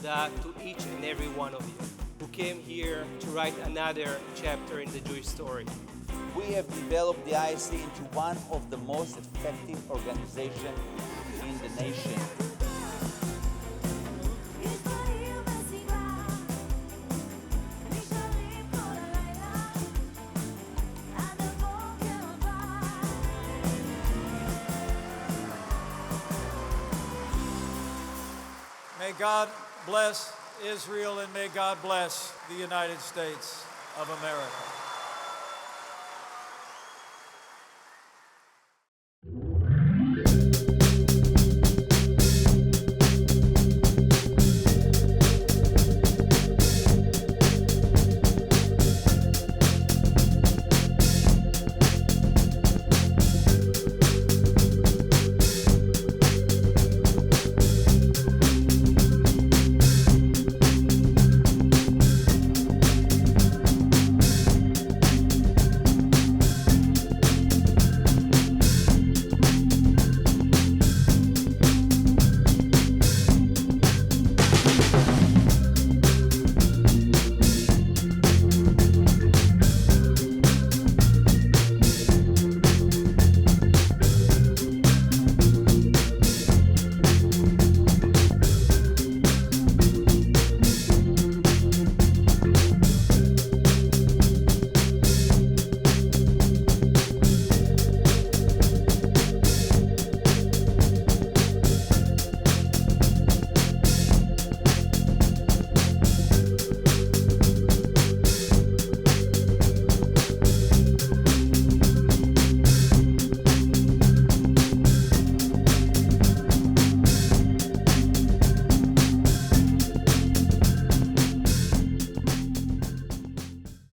that to each and every one of you who came here to write another chapter in the Jewish story. We have developed the ISC into one of the most effective organizations in the nation. May God bless Israel and may God bless the United States of America.